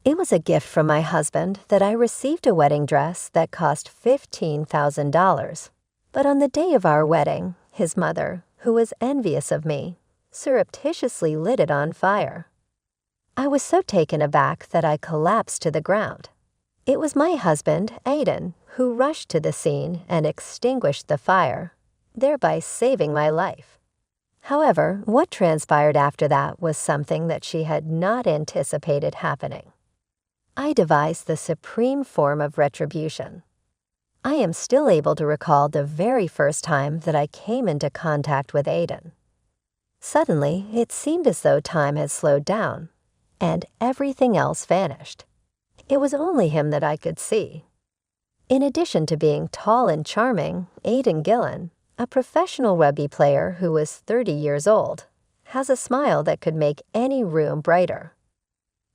It was a gift from my husband that I received a wedding dress that cost $15,000. But on the day of our wedding, his mother, who was envious of me, surreptitiously lit it on fire. I was so taken aback that I collapsed to the ground. It was my husband, Aidan, who rushed to the scene and extinguished the fire, thereby saving my life. However, what transpired after that was something that she had not anticipated happening. I devised the supreme form of retribution. I am still able to recall the very first time that I came into contact with Aidan. Suddenly, it seemed as though time had slowed down, and everything else vanished. It was only him that I could see. In addition to being tall and charming, Aidan Gillen, a professional rugby player who was 30 years old, has a smile that could make any room brighter.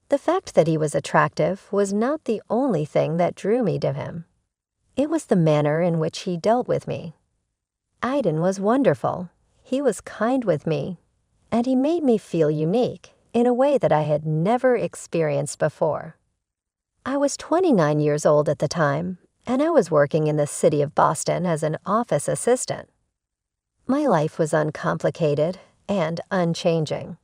The fact that he was attractive was not the only thing that drew me to him. It was the manner in which he dealt with me. Aidan was wonderful, he was kind with me, and he made me feel unique in a way that I had never experienced before. I was 29 years old at the time, and I was working in the city of Boston as an office assistant. My life was uncomplicated and unchanging.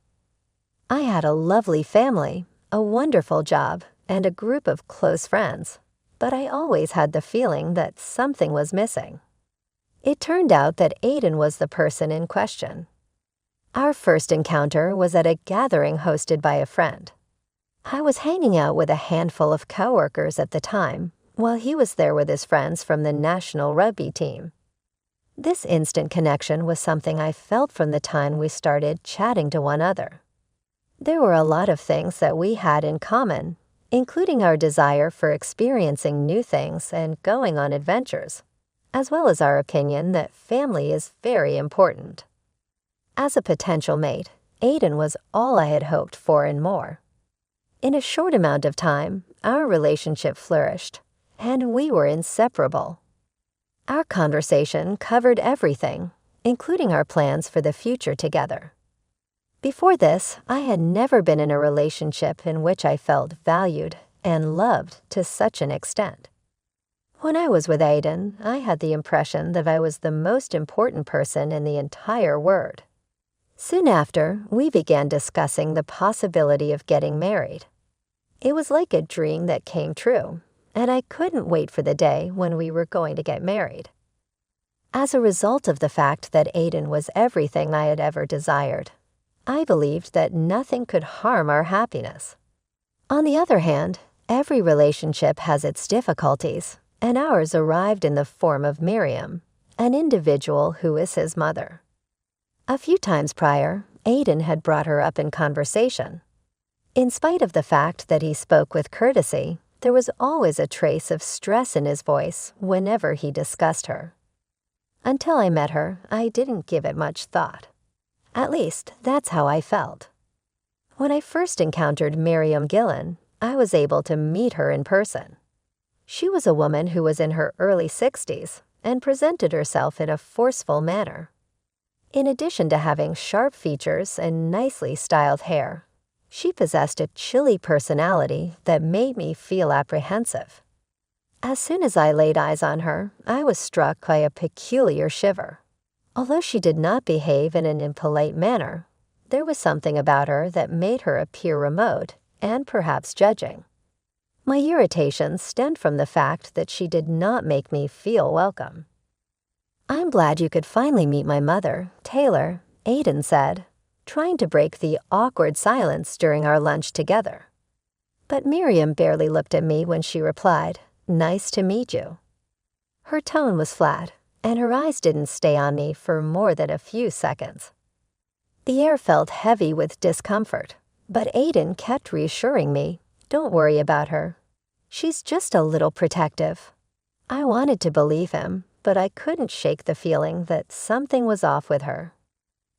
I had a lovely family, a wonderful job, and a group of close friends, but I always had the feeling that something was missing. It turned out that Aidan was the person in question. Our first encounter was at a gathering hosted by a friend. I was hanging out with a handful of coworkers at the time, while he was there with his friends from the national rugby team. This instant connection was something I felt from the time we started chatting to one another. There were a lot of things that we had in common, including our desire for experiencing new things and going on adventures, as well as our opinion that family is very important. As a potential mate, Aidan was all I had hoped for and more. In a short amount of time, our relationship flourished, and we were inseparable. Our conversation covered everything, including our plans for the future together. Before this, I had never been in a relationship in which I felt valued and loved to such an extent. When I was with Aidan, I had the impression that I was the most important person in the entire world. Soon after, we began discussing the possibility of getting married. It was like a dream that came true, and I couldn't wait for the day when we were going to get married. As a result of the fact that Aidan was everything I had ever desired, I believed that nothing could harm our happiness. On the other hand, every relationship has its difficulties, and ours arrived in the form of Miriam, an individual who is his mother. A few times prior, Aidan had brought her up in conversation. In spite of the fact that he spoke with courtesy, there was always a trace of stress in his voice whenever he discussed her. Until I met her, I didn't give it much thought. At least, that's how I felt. When I first encountered Miriam Gillen, I was able to meet her in person. She was a woman who was in her early 60s and presented herself in a forceful manner. In addition to having sharp features and nicely styled hair, she possessed a chilly personality that made me feel apprehensive. As soon as I laid eyes on her, I was struck by a peculiar shiver. Although she did not behave in an impolite manner, there was something about her that made her appear remote and perhaps judging. My irritation stemmed from the fact that she did not make me feel welcome. "I'm glad you could finally meet my mother, Taylor," Aidan said, trying to break the awkward silence during our lunch together. But Miriam barely looked at me when she replied, "Nice to meet you." Her tone was flat, and her eyes didn't stay on me for more than a few seconds. The air felt heavy with discomfort, but Aidan kept reassuring me, "Don't worry about her. She's just a little protective." I wanted to believe him, but I couldn't shake the feeling that something was off with her.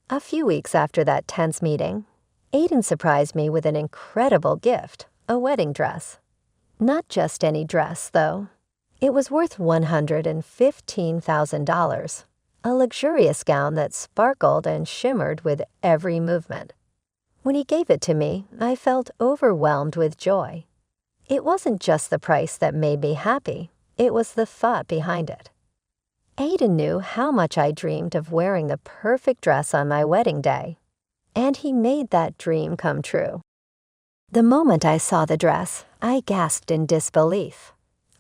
A few weeks after that tense meeting, Aidan surprised me with an incredible gift, a wedding dress. Not just any dress, though. It was worth $115,000, a luxurious gown that sparkled and shimmered with every movement. When he gave it to me, I felt overwhelmed with joy. It wasn't just the price that made me happy, it was the thought behind it. Aiden knew how much I dreamed of wearing the perfect dress on my wedding day, and he made that dream come true. The moment I saw the dress, I gasped in disbelief.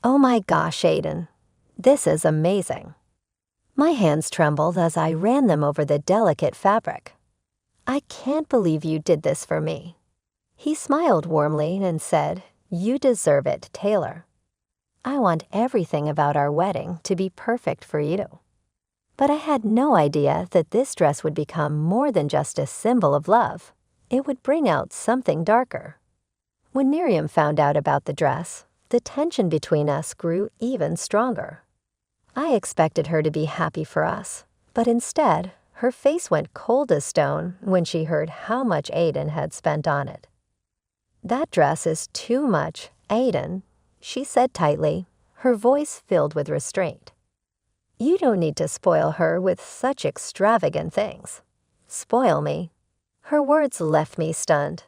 "Oh my gosh, Aiden, this is amazing." My hands trembled as I ran them over the delicate fabric. "I can't believe you did this for me." He smiled warmly and said, "You deserve it, Taylor. I want everything about our wedding to be perfect for you." But I had no idea that this dress would become more than just a symbol of love. It would bring out something darker. When Miriam found out about the dress, the tension between us grew even stronger. I expected her to be happy for us, but instead, her face went cold as stone when she heard how much Aiden had spent on it. "That dress is too much, Aiden," she said tightly, her voice filled with restraint. "You don't need to spoil her with such extravagant things." "Spoil me?" Her words left me stunned.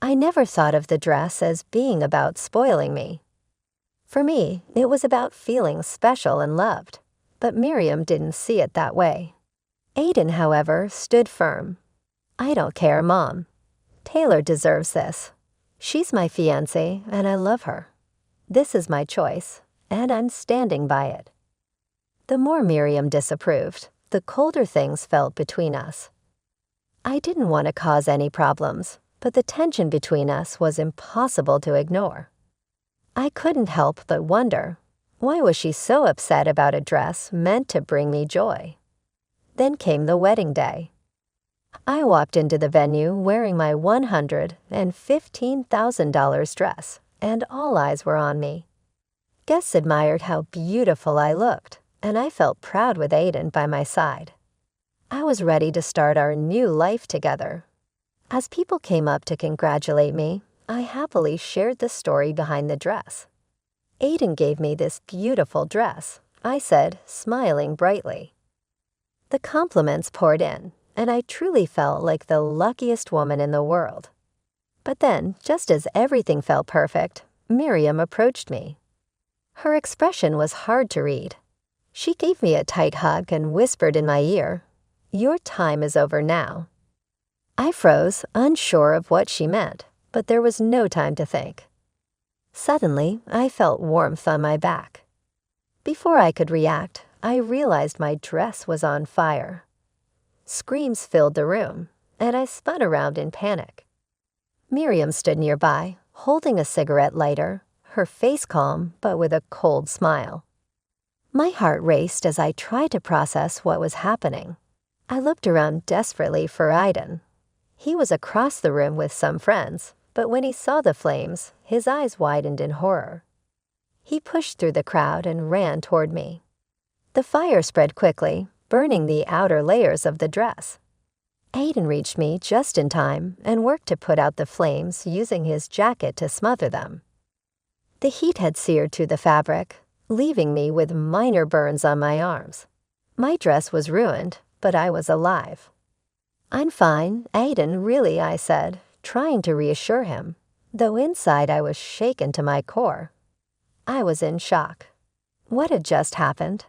I never thought of the dress as being about spoiling me. For me, it was about feeling special and loved, but Miriam didn't see it that way. Aiden, however, stood firm. "I don't care, Mom. Taylor deserves this. She's my fiancée, and I love her. This is my choice, and I'm standing by it." The more Miriam disapproved, the colder things felt between us. I didn't want to cause any problems, but the tension between us was impossible to ignore. I couldn't help but wonder, why was she so upset about a dress meant to bring me joy? Then came the wedding day. I walked into the venue wearing my $115,000 dress, and all eyes were on me. Guests admired how beautiful I looked, and I felt proud with Aiden by my side. I was ready to start our new life together. As people came up to congratulate me, I happily shared the story behind the dress. "Aiden gave me this beautiful dress," I said, smiling brightly. The compliments poured in, and I truly felt like the luckiest woman in the world. But then, just as everything felt perfect, Miriam approached me. Her expression was hard to read. She gave me a tight hug and whispered in my ear, "Your time is over now." I froze, unsure of what she meant, but there was no time to think. Suddenly, I felt warmth on my back. Before I could react, I realized my dress was on fire. Screams filled the room, and I spun around in panic. Miriam stood nearby, holding a cigarette lighter, her face calm but with a cold smile. My heart raced as I tried to process what was happening. I looked around desperately for Aiden. He was across the room with some friends, but when he saw the flames, his eyes widened in horror. He pushed through the crowd and ran toward me. The fire spread quickly, burning the outer layers of the dress. Aiden reached me just in time and worked to put out the flames using his jacket to smother them. The heat had seared through the fabric, leaving me with minor burns on my arms. My dress was ruined, but I was alive. "I'm fine, Aiden, really," I said, trying to reassure him, though inside I was shaken to my core. I was in shock. What had just happened?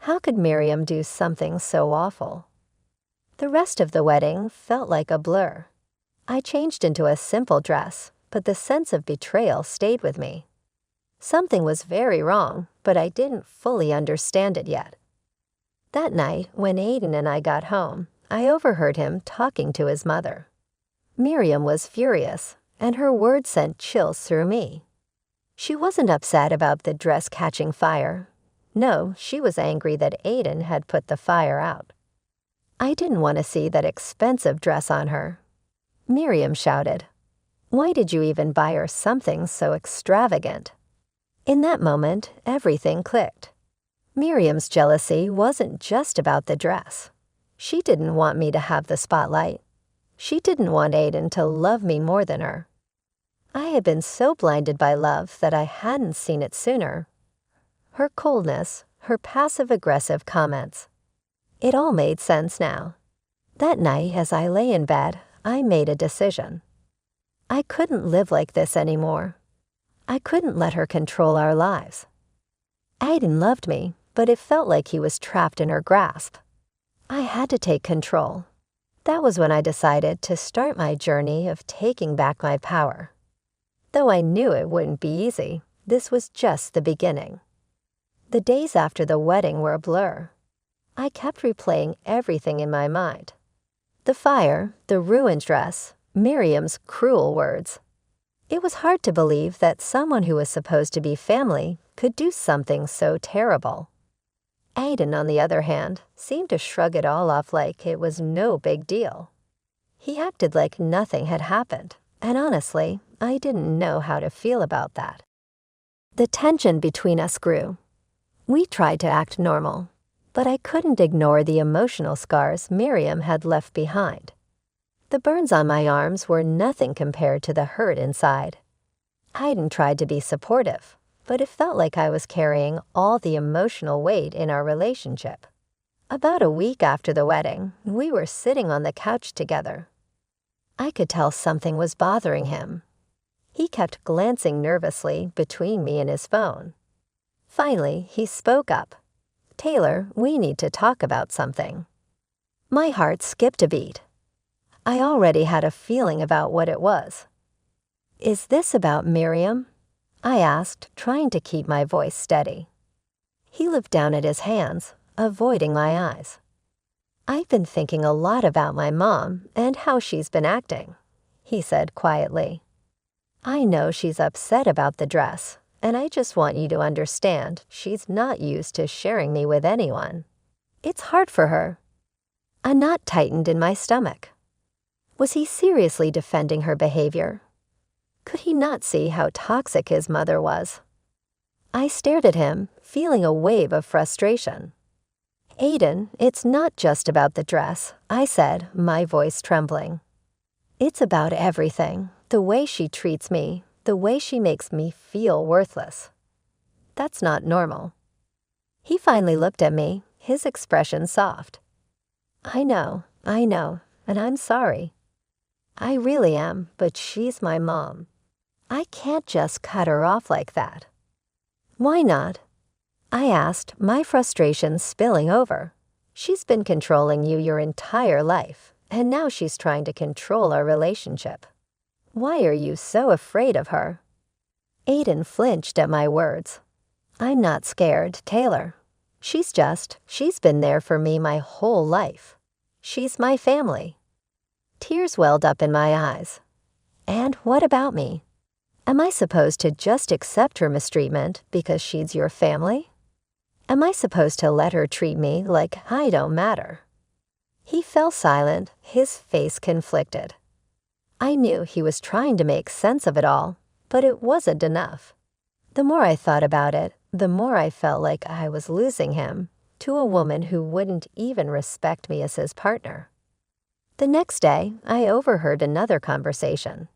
How could Miriam do something so awful? The rest of the wedding felt like a blur. I changed into a simple dress, but the sense of betrayal stayed with me. Something was very wrong, but I didn't fully understand it yet. That night, when Aiden and I got home, I overheard him talking to his mother. Miriam was furious, and her words sent chills through me. She wasn't upset about the dress catching fire. No, she was angry that Aiden had put the fire out. I didn't want to see that expensive dress on her. Miriam shouted, "Why did you even buy her something so extravagant?" In that moment, everything clicked. Miriam's jealousy wasn't just about the dress. She didn't want me to have the spotlight. She didn't want Aiden to love me more than her. I had been so blinded by love that I hadn't seen it sooner. Her coldness, her passive-aggressive comments. It all made sense now. That night, as I lay in bed, I made a decision. I couldn't live like this anymore. I couldn't let her control our lives. Aiden loved me, but it felt like he was trapped in her grasp. I had to take control. That was when I decided to start my journey of taking back my power. Though I knew it wouldn't be easy, this was just the beginning. The days after the wedding were a blur. I kept replaying everything in my mind. The fire, the ruined dress, Miriam's cruel words. It was hard to believe that someone who was supposed to be family could do something so terrible. Aiden, on the other hand, seemed to shrug it all off like it was no big deal. He acted like nothing had happened, and honestly, I didn't know how to feel about that. The tension between us grew. We tried to act normal, but I couldn't ignore the emotional scars Miriam had left behind. The burns on my arms were nothing compared to the hurt inside. Aiden tried to be supportive, but it felt like I was carrying all the emotional weight in our relationship. About a week after the wedding, we were sitting on the couch together. I could tell something was bothering him. He kept glancing nervously between me and his phone. Finally, he spoke up. "Taylor, we need to talk about something." My heart skipped a beat. I already had a feeling about what it was. "Is this about Miriam?" I asked, trying to keep my voice steady. He looked down at his hands, avoiding my eyes. "I've been thinking a lot about my mom and how she's been acting," he said quietly. "I know she's upset about the dress, and I just want you to understand she's not used to sharing me with anyone. It's hard for her." A knot tightened in my stomach. Was he seriously defending her behavior? Could he not see how toxic his mother was? I stared at him, feeling a wave of frustration. "Aiden, it's not just about the dress," I said, my voice trembling. "It's about everything, the way she treats me, the way she makes me feel worthless. That's not normal." He finally looked at me, his expression soft. I know, and I'm sorry. I really am, but she's my mom. I can't just cut her off like that." "Why not?" I asked, my frustration spilling over. "She's been controlling you your entire life, and now she's trying to control our relationship. Why are you so afraid of her?" Aiden flinched at my words. "I'm not scared, Taylor. She's been there for me my whole life. She's my family." Tears welled up in my eyes. "And what about me? Am I supposed to just accept her mistreatment because she's your family? Am I supposed to let her treat me like I don't matter?" He fell silent, his face conflicted. I knew he was trying to make sense of it all, but it wasn't enough. The more I thought about it, the more I felt like I was losing him to a woman who wouldn't even respect me as his partner. The next day, I overheard another conversation.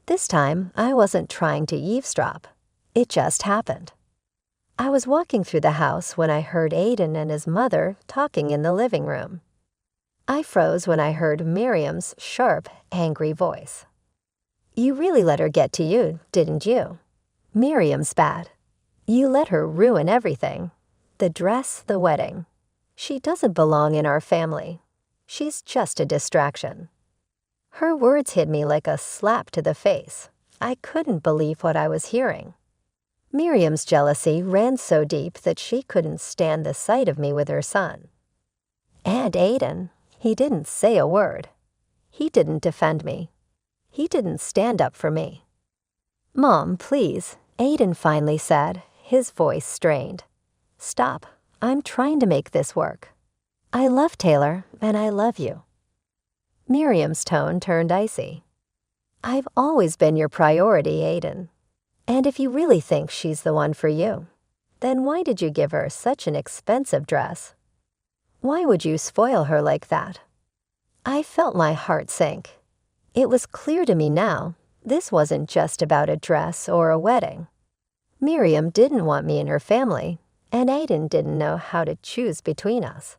This time, I wasn't trying to eavesdrop. It just happened. I was walking through the house when I heard Aiden and his mother talking in the living room. I froze when I heard Miriam's sharp, angry voice. "You really let her get to you, didn't you? Miriam's bad. You let her ruin everything. The dress, the wedding. She doesn't belong in our family. She's just a distraction." Her words hit me like a slap to the face. I couldn't believe what I was hearing. Miriam's jealousy ran so deep that she couldn't stand the sight of me with her son. And Aiden, he didn't say a word. He didn't defend me. He didn't stand up for me. "Mom, please," Aiden finally said, his voice strained. "Stop. I'm trying to make this work. I love Taylor, and I love you." Miriam's tone turned icy. "I've always been your priority, Aiden. And if you really think she's the one for you, then why did you give her such an expensive dress? Why would you spoil her like that?" I felt my heart sink. It was clear to me now, this wasn't just about a dress or a wedding. Miriam didn't want me in her family, and Aiden didn't know how to choose between us.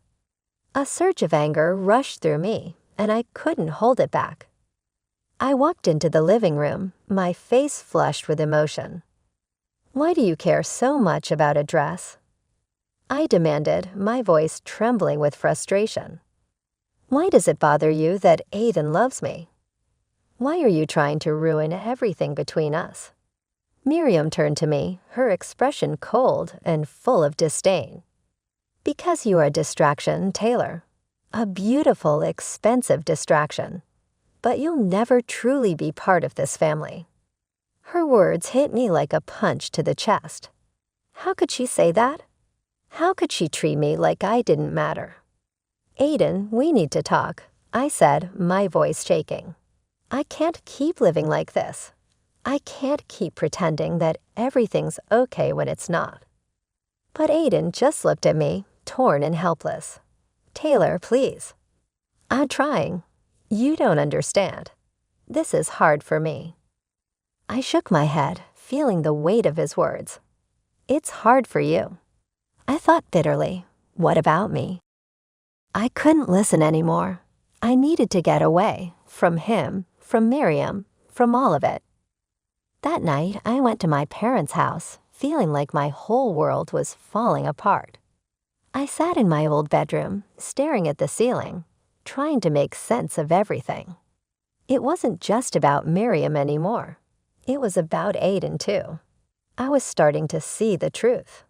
A surge of anger rushed through me, and I couldn't hold it back. I walked into the living room, my face flushed with emotion. "Why do you care so much about a dress?" I demanded, my voice trembling with frustration. "Why does it bother you that Aiden loves me? Why are you trying to ruin everything between us?" Miriam turned to me, her expression cold and full of disdain. "Because you are a distraction, Taylor. A beautiful, expensive distraction. But you'll never truly be part of this family." Her words hit me like a punch to the chest. How could she say that? How could she treat me like I didn't matter? "Aiden, we need to talk," I said, my voice shaking. "I can't keep living like this. I can't keep pretending that everything's okay when it's not." But Aiden just looked at me, torn and helpless. "Taylor, please." "I'm trying. You don't understand. This is hard for me." I shook my head, feeling the weight of his words. "It's hard for you." I thought bitterly, what about me? I couldn't listen anymore. I needed to get away, from him, from Miriam, from all of it. That night, I went to my parents' house, feeling like my whole world was falling apart. I sat in my old bedroom, staring at the ceiling, trying to make sense of everything. It wasn't just about Miriam anymore. It was about Aiden, too. I was starting to see the truth.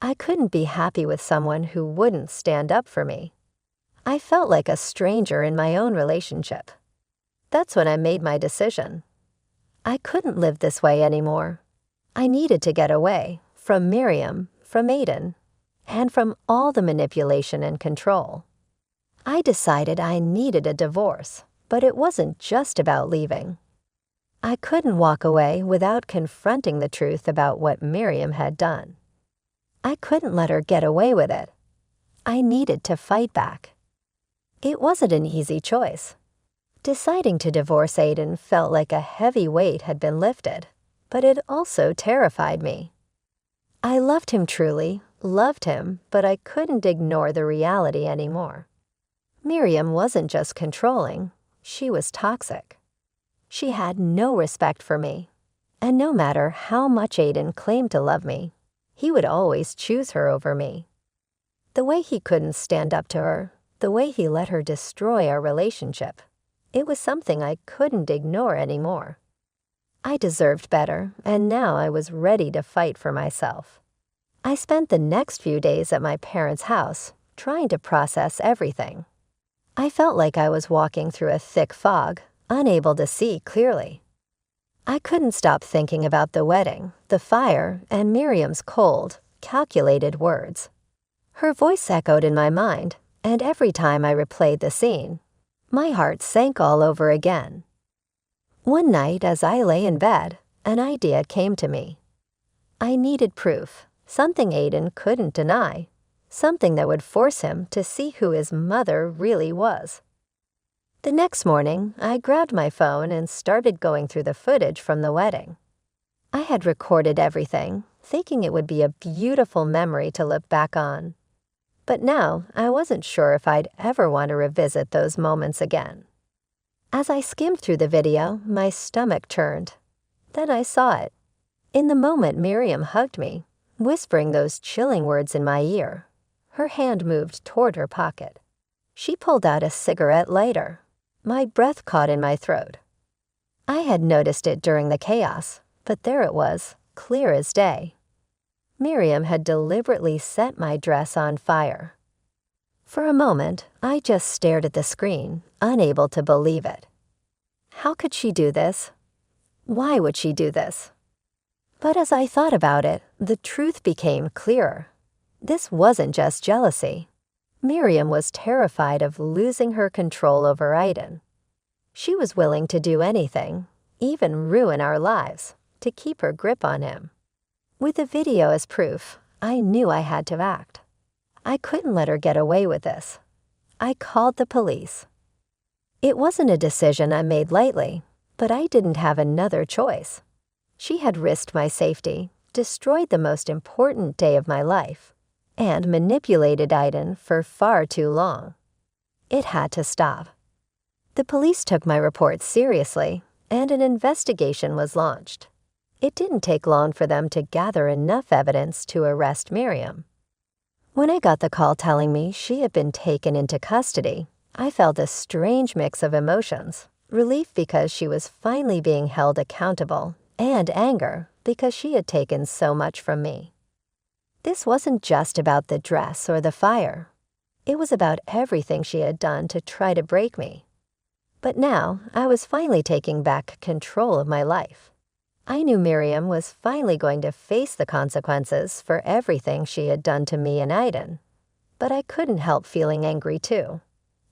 I couldn't be happy with someone who wouldn't stand up for me. I felt like a stranger in my own relationship. That's when I made my decision. I couldn't live this way anymore. I needed to get away, from Miriam, from Aiden, and from all the manipulation and control. I decided I needed a divorce, but it wasn't just about leaving. I couldn't walk away without confronting the truth about what Miriam had done. I couldn't let her get away with it. I needed to fight back. It wasn't an easy choice. Deciding to divorce Aiden felt like a heavy weight had been lifted, but it also terrified me. I loved him truly, loved him, but I couldn't ignore the reality anymore. Miriam wasn't just controlling, she was toxic. She had no respect for me, and no matter how much Aiden claimed to love me, he would always choose her over me. The way he couldn't stand up to her, the way he let her destroy our relationship, it was something I couldn't ignore anymore. I deserved better, and now I was ready to fight for myself. I spent the next few days at my parents' house, trying to process everything. I felt like I was walking through a thick fog, unable to see clearly. I couldn't stop thinking about the wedding, the fire, and Miriam's cold, calculated words. Her voice echoed in my mind, and every time I replayed the scene, my heart sank all over again. One night, as I lay in bed, an idea came to me. I needed proof, something Aiden couldn't deny, something that would force him to see who his mother really was. The next morning, I grabbed my phone and started going through the footage from the wedding. I had recorded everything, thinking it would be a beautiful memory to look back on. But now, I wasn't sure if I'd ever want to revisit those moments again. As I skimmed through the video, my stomach churned. Then I saw it. In the moment Miriam hugged me, whispering those chilling words in my ear, her hand moved toward her pocket. She pulled out a cigarette lighter. My breath caught in my throat. I had noticed it during the chaos, but there it was, clear as day. Miriam had deliberately set my dress on fire. For a moment, I just stared at the screen, unable to believe it. How could she do this? Why would she do this? But as I thought about it, the truth became clearer. This wasn't just jealousy. Miriam was terrified of losing her control over Aiden. She was willing to do anything, even ruin our lives, to keep her grip on him. With the video as proof, I knew I had to act. I couldn't let her get away with this. I called the police. It wasn't a decision I made lightly, but I didn't have another choice. She had risked my safety, destroyed the most important day of my life, and manipulated Aiden for far too long. It had to stop. The police took my report seriously, and an investigation was launched. It didn't take long for them to gather enough evidence to arrest Miriam. When I got the call telling me she had been taken into custody, I felt a strange mix of emotions: relief because she was finally being held accountable, and anger because she had taken so much from me. This wasn't just about the dress or the fire. It was about everything she had done to try to break me. But now I was finally taking back control of my life. I knew Miriam was finally going to face the consequences for everything she had done to me and Aiden. But I couldn't help feeling angry too.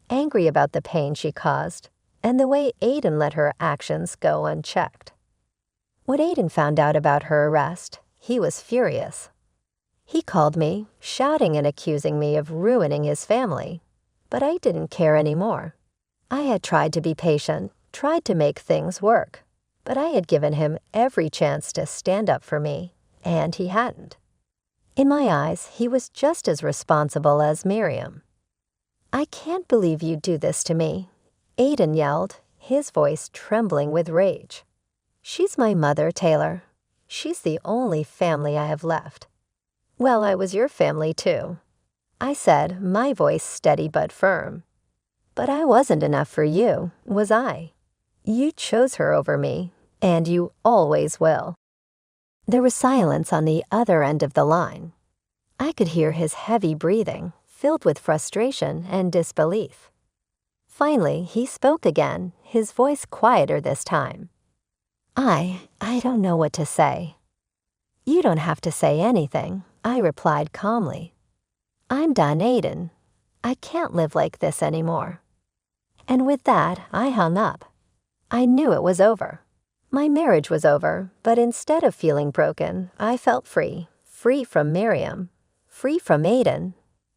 Angry about the pain she caused, and the way Aiden let her actions go unchecked. When Aiden found out about her arrest, he was furious. He called me, shouting and accusing me of ruining his family. But I didn't care anymore. I had tried to be patient, tried to make things work. But I had given him every chance to stand up for me, and he hadn't. In my eyes, he was just as responsible as Miriam. "I can't believe you'd do this to me," Aiden yelled, his voice trembling with rage. "She's my mother, Taylor. She's the only family I have left." "Well, I was your family too," I said, my voice steady but firm. "But I wasn't enough for you, was I? You chose her over me, and you always will." There was silence on the other end of the line. I could hear his heavy breathing, filled with frustration and disbelief. Finally, he spoke again, his voice quieter this time. I don't know what to say." "You don't have to say anything," I replied calmly. "I'm done, Aiden. I can't live like this anymore." And with that, I hung up. I knew it was over. My marriage was over, but instead of feeling broken, I felt free. Free from Miriam, free from Aiden,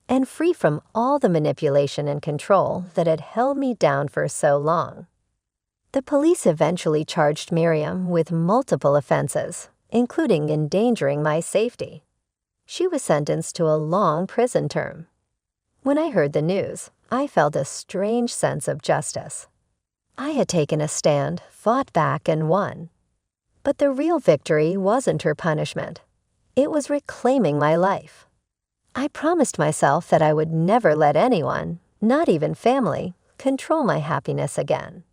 and free from all the manipulation and control that had held me down for so long. The police eventually charged Miriam with multiple offenses, including endangering my safety. She was sentenced to a long prison term. When I heard the news, I felt a strange sense of justice. I had taken a stand, fought back, and won. But the real victory wasn't her punishment. It was reclaiming my life. I promised myself that I would never let anyone, not even family, control my happiness again.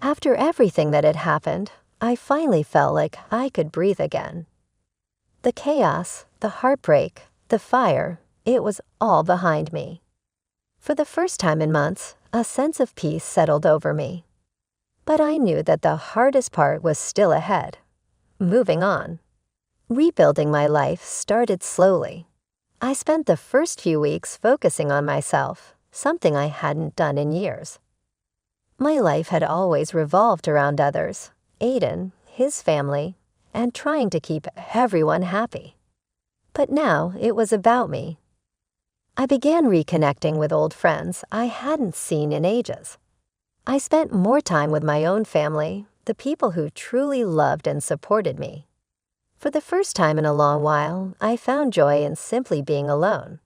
After everything that had happened, I finally felt like I could breathe again. The chaos, the heartbreak, the fire, it was all behind me. For the first time in months, a sense of peace settled over me. But I knew that the hardest part was still ahead. Moving on. Rebuilding my life started slowly. I spent the first few weeks focusing on myself, something I hadn't done in years. My life had always revolved around others, Aiden, his family, and trying to keep everyone happy. But now it was about me. I began reconnecting with old friends I hadn't seen in ages. I spent more time with my own family, the people who truly loved and supported me. For the first time in a long while, I found joy in simply being alone.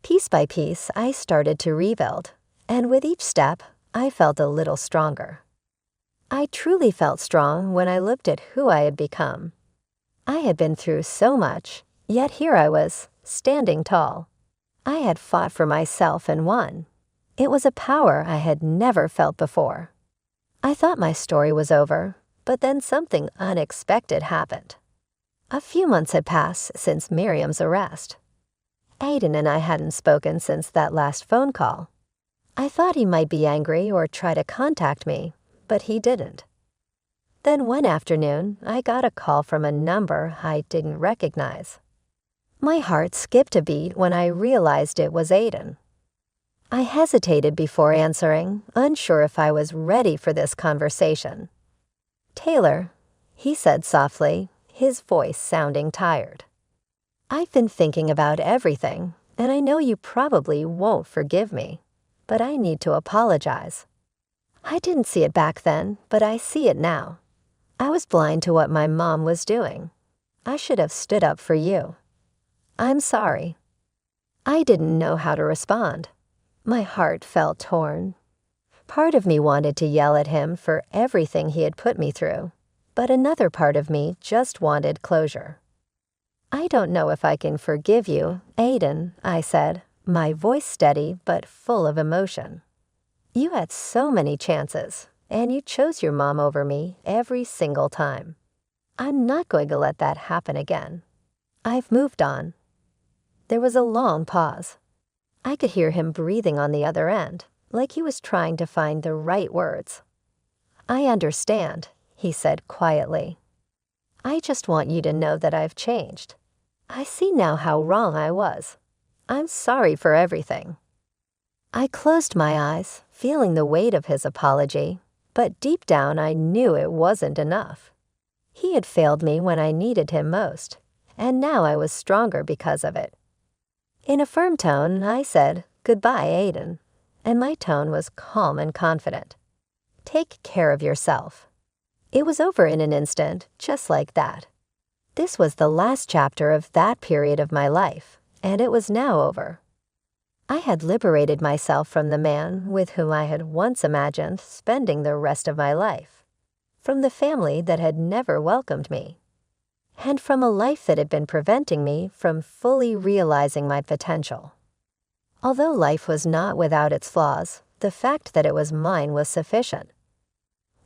Piece by piece, I started to rebuild, and with each step, I felt a little stronger. I truly felt strong when I looked at who I had become. I had been through so much, yet here I was, standing tall. I had fought for myself and won. It was a power I had never felt before. I thought my story was over, but then something unexpected happened. A few months had passed since Miriam's arrest. Aiden and I hadn't spoken since that last phone call. I thought he might be angry or try to contact me, but he didn't. Then one afternoon, I got a call from a number I didn't recognize. My heart skipped a beat when I realized it was Aiden. I hesitated before answering, unsure if I was ready for this conversation. "Taylor," he said softly, his voice sounding tired. "I've been thinking about everything, and I know you probably won't forgive me, but I need to apologize. I didn't see it back then, but I see it now. I was blind to what my mom was doing. I should have stood up for you. I'm sorry." I didn't know how to respond. My heart felt torn. Part of me wanted to yell at him for everything he had put me through, but another part of me just wanted closure. "I don't know if I can forgive you, Aiden," I said, my voice steady but full of emotion. "You had so many chances, and you chose your mom over me every single time. I'm not going to let that happen again. I've moved on." There was a long pause. I could hear him breathing on the other end, like he was trying to find the right words. "I understand," he said quietly. "I just want you to know that I've changed. I see now how wrong I was. I'm sorry for everything." I closed my eyes, feeling the weight of his apology, but deep down I knew it wasn't enough. He had failed me when I needed him most, and now I was stronger because of it. In a firm tone, I said, "Goodbye, Aiden," and my tone was calm and confident. "Take care of yourself." It was over in an instant, just like that. This was the last chapter of that period of my life, and it was now over. I had liberated myself from the man with whom I had once imagined spending the rest of my life, from the family that had never welcomed me, and from a life that had been preventing me from fully realizing my potential. Although life was not without its flaws, the fact that it was mine was sufficient.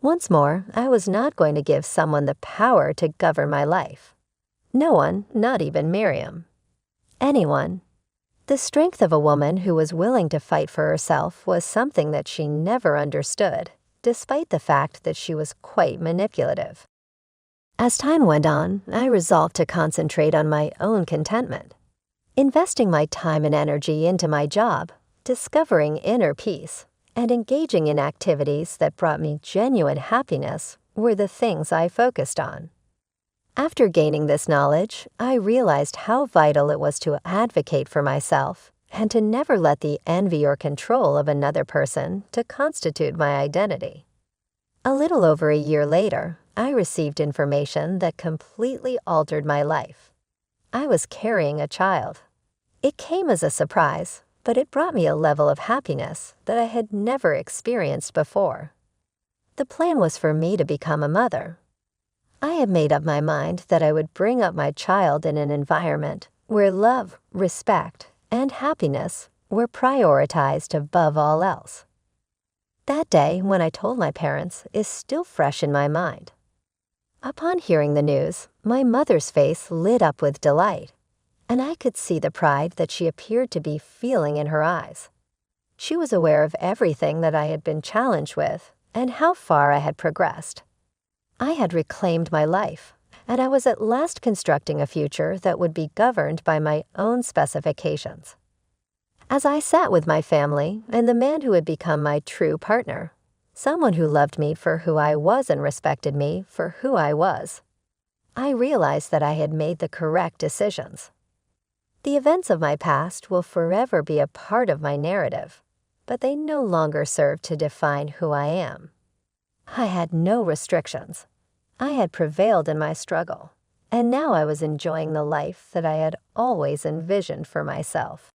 Once more, I was not going to give someone the power to govern my life. No one, not even Miriam. Anyone. The strength of a woman who was willing to fight for herself was something that she never understood, despite the fact that she was quite manipulative. As time went on, I resolved to concentrate on my own contentment, investing my time and energy into my job, discovering inner peace, and engaging in activities that brought me genuine happiness were the things I focused on. After gaining this knowledge, I realized how vital it was to advocate for myself and to never let the envy or control of another person to constitute my identity. A little over a year later, I received information that completely altered my life. I was carrying a child. It came as a surprise, but it brought me a level of happiness that I had never experienced before. The plan was for me to become a mother. I had made up my mind that I would bring up my child in an environment where love, respect, and happiness were prioritized above all else. That day, when I told my parents, is still fresh in my mind. Upon hearing the news, my mother's face lit up with delight, and I could see the pride that she appeared to be feeling in her eyes. She was aware of everything that I had been challenged with and how far I had progressed. I had reclaimed my life, and I was at last constructing a future that would be governed by my own specifications. As I sat with my family and the man who had become my true partner, someone who loved me for who I was and respected me for who I was, I realized that I had made the correct decisions. The events of my past will forever be a part of my narrative, but they no longer serve to define who I am. I had no restrictions. I had prevailed in my struggle, and now I was enjoying the life that I had always envisioned for myself.